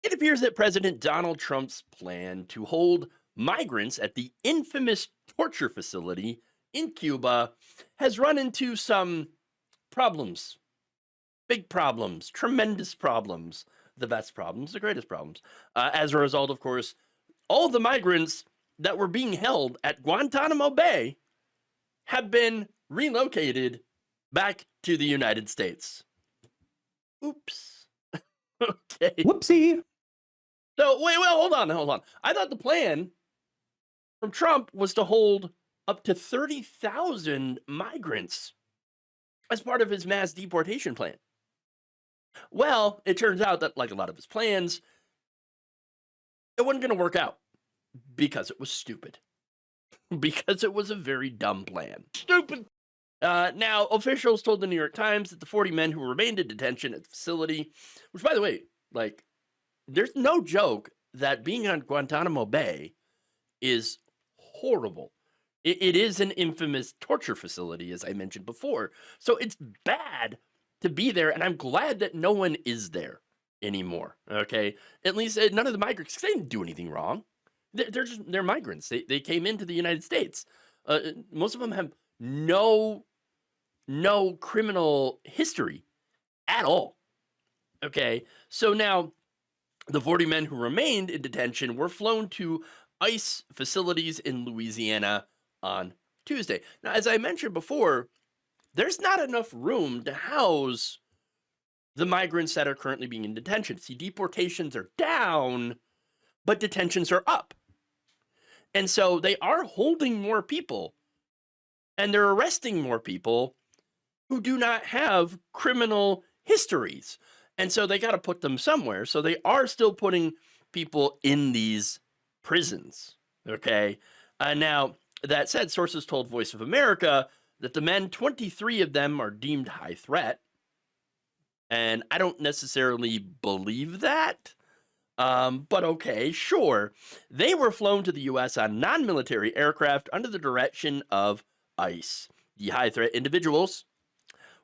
It appears that President Donald Trump's plan to hold migrants at the infamous torture facility in Cuba has run into some problems. Big problems, tremendous problems, the best problems, the greatest problems. As a result, of course, all the migrants that were being held at Guantanamo Bay have been relocated back to the United States. Oops. Okay. Whoopsie. So wait, well, hold on. I thought the plan from Trump was to hold up to 30,000 migrants as part of his mass deportation plan. Well, it turns out that, like a lot of his plans, it wasn't going to work out because it was stupid. Because it was a very dumb plan. Stupid. Now, officials told the New York Times that the 40 men who remained in detention at the facility, which, by the way, like, there's no joke that being on Guantanamo Bay is horrible. It is an infamous torture facility, as I mentioned before. So it's bad to be there, and I'm glad that no one is there anymore. Okay, at least none of the migrants, 'cause they didn't do anything wrong. They're migrants. They came into the United States. Most of them have no criminal history at all. Okay, so now the 40 men who remained in detention were flown to ICE facilities in Louisiana on Tuesday. Now, as I mentioned before, there's not enough room to house the migrants that are currently being in detention. See, deportations are down, but detentions are up. And so they are holding more people, and they're arresting more people who do not have criminal histories. And so they got to put them somewhere. So they are still putting people in these prisons. Okay. Now, that said, sources told Voice of America that the men, 23 of them, are deemed high threat. And I don't necessarily believe that. But okay, sure. They were flown to the U.S. on non-military aircraft under the direction of ICE. The high threat individuals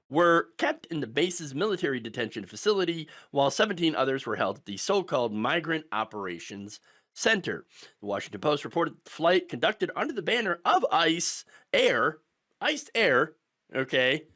were kept in the base's military detention facility, while 17 others were held at the so-called Migrant Operations Center. The Washington Post reported the flight conducted under the banner of ICE Air, okay,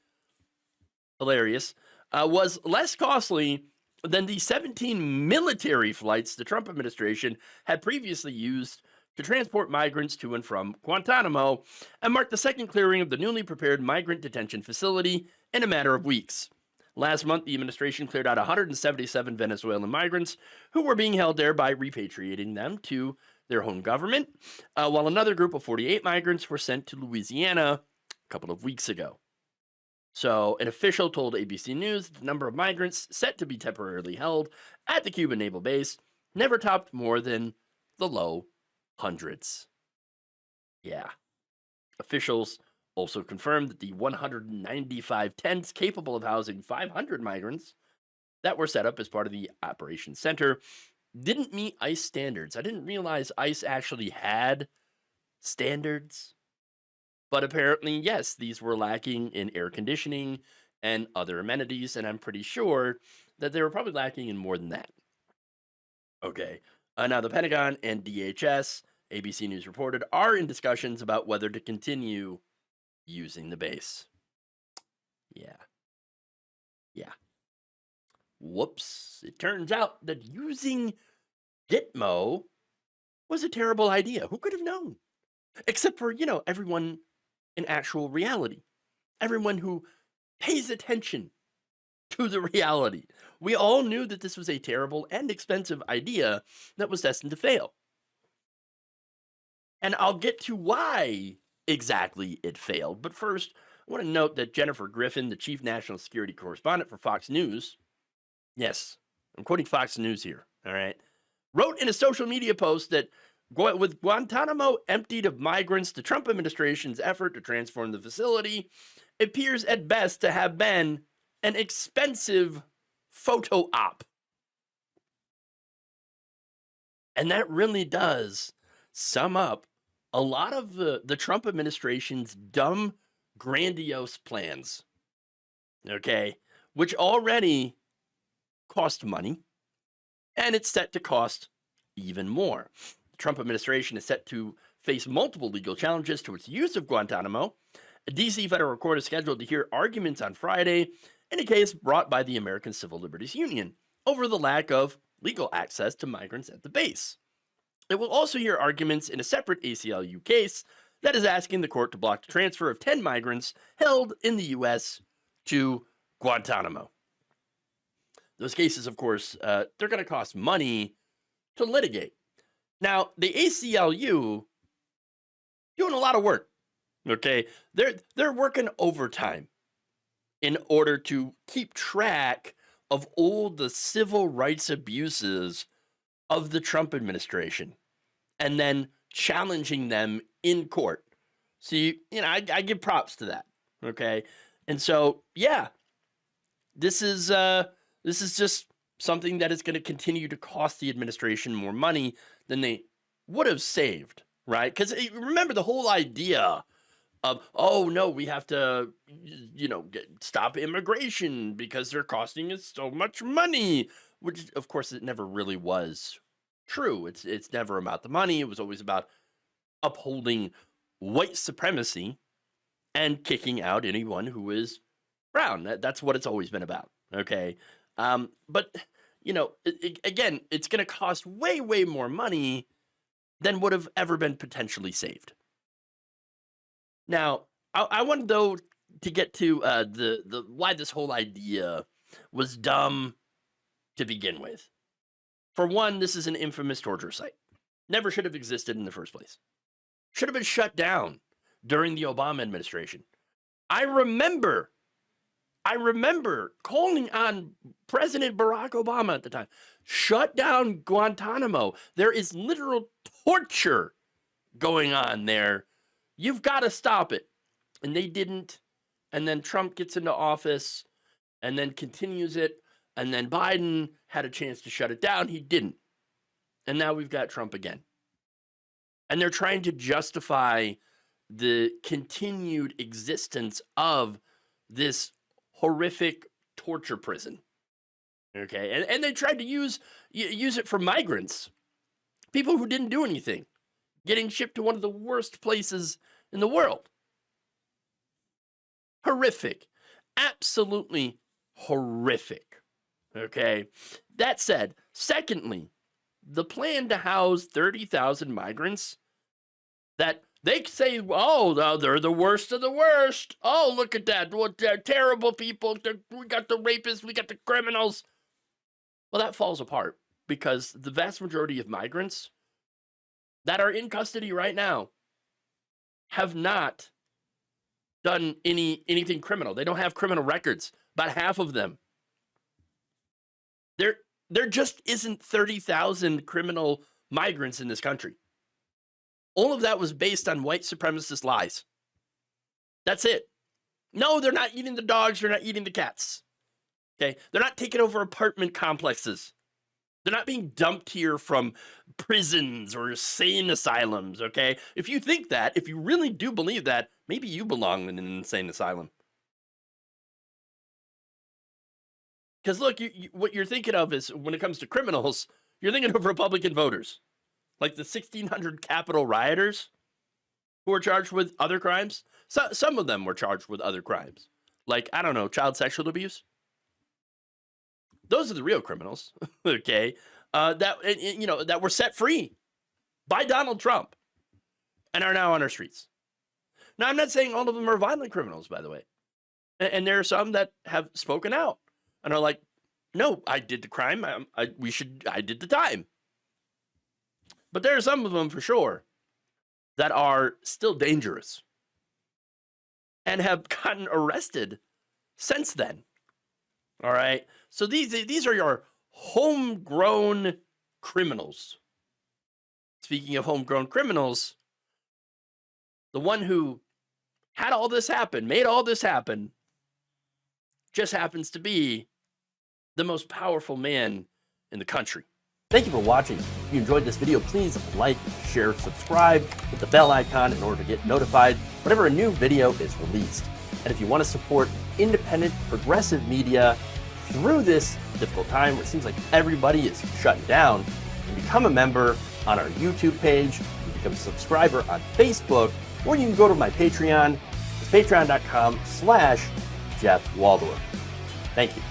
hilarious, was less costly than the 17 military flights the Trump administration had previously used to transport migrants to and from Guantanamo, and marked the second clearing of the newly prepared migrant detention facility in a matter of weeks. Last month, the administration cleared out 177 Venezuelan migrants who were being held there by repatriating them to their home government, while another group of 48 migrants were sent to Louisiana a couple of weeks ago. So, an official told ABC News that the number of migrants set to be temporarily held at the Cuban naval base never topped more than the low hundreds. Yeah. Officials also confirmed that the 195 tents capable of housing 500 migrants that were set up as part of the operations center didn't meet ICE standards. I didn't realize ICE actually had standards. But apparently, yes, these were lacking in air conditioning and other amenities, and I'm pretty sure that they were probably lacking in more than that. Okay. Now, the Pentagon and DHS, ABC News reported, are in discussions about whether to continue using the base. Yeah. Yeah. Whoops. It turns out that using Gitmo was a terrible idea. Who could have known? Except for, everyone in actual reality. Everyone who pays attention to the reality. We all knew that this was a terrible and expensive idea that was destined to fail. And I'll get to why exactly it failed. But first, I want to note that Jennifer Griffin, the chief national security correspondent for Fox News, yes, I'm quoting Fox News here, all right, wrote in a social media post that with Guantanamo emptied of migrants, the Trump administration's effort to transform the facility appears at best to have been an expensive photo op. And that really does sum up a lot of the Trump administration's dumb, grandiose plans, okay, which already cost money and it's set to cost even more. The Trump administration is set to face multiple legal challenges to its use of Guantanamo. A D.C. federal court is scheduled to hear arguments on Friday in a case brought by the American Civil Liberties Union over the lack of legal access to migrants at the base. It will also hear arguments in a separate ACLU case that is asking the court to block the transfer of 10 migrants held in the U.S. to Guantanamo. Those cases, of course, they're going to cost money to litigate. Now, the ACLU doing a lot of work, okay? They're working overtime in order to keep track of all the civil rights abuses of the Trump administration and then challenging them in court. So, I give props to that, okay? And so, yeah, this is just something that is going to continue to cost the administration more money than they would have saved, right? Because remember the whole idea of, oh, no, we have to, stop immigration because they're costing us so much money, which, of course, it never really was true. It's never about the money. It was always about upholding white supremacy and kicking out anyone who is brown. That's what it's always been about, okay? But, again, it's going to cost way, way more money than would have ever been potentially saved. Now, I wanted, though, to get to the why this whole idea was dumb to begin with. For one, this is an infamous torture site. Never should have existed in the first place. Should have been shut down during the Obama administration. I remember calling on President Barack Obama at the time. Shut down Guantanamo. There is literal torture going on there. You've got to stop it. And they didn't. And then Trump gets into office and then continues it. And then Biden had a chance to shut it down. He didn't. And now we've got Trump again. And they're trying to justify the continued existence of this horrific torture prison. Okay. And they tried to use it for migrants, people who didn't do anything, getting shipped to one of the worst places in the world. Horrific. Absolutely horrific. Okay. That said, secondly, the plan to house 30,000 migrants that they say, oh, they're the worst of the worst. Oh, look at that. What they're terrible people. We got the rapists. We got the criminals. Well, that falls apart because the vast majority of migrants that are in custody right now have not done anything criminal. They don't have criminal records. About half of them. There just isn't 30,000 criminal migrants in this country. All of that was based on white supremacist lies. That's it. No, they're not eating the dogs. They're not eating the cats. Okay? They're not taking over apartment complexes. They're not being dumped here from prisons or insane asylums, okay? If you think that, if you really do believe that, maybe you belong in an insane asylum. Because look, what you're thinking of is, when it comes to criminals, you're thinking of Republican voters. Like the 1,600 Capitol rioters who were charged with other crimes. Some of them were charged with other crimes. Like, I don't know, child sexual abuse. Those are the real criminals, okay? That were set free by Donald Trump and are now on our streets. Now, I'm not saying all of them are violent criminals, by the way. And there are some that have spoken out and are like, no, I did the crime. I did the time. But there are some of them for sure that are still dangerous and have gotten arrested since then. All right. So these are your homegrown criminals. Speaking of homegrown criminals, the one who had all this happen, made all this happen, just happens to be the most powerful man in the country. Thank you for watching. If you enjoyed this video, please like, share, subscribe, hit the bell icon in order to get notified whenever a new video is released. And if you want to support independent, progressive media through this difficult time where it seems like everybody is shutting down, and become a member on our YouTube page, you become a subscriber on Facebook, or you can go to my Patreon. It's patreon.com/Jeff Waldorf. Thank you.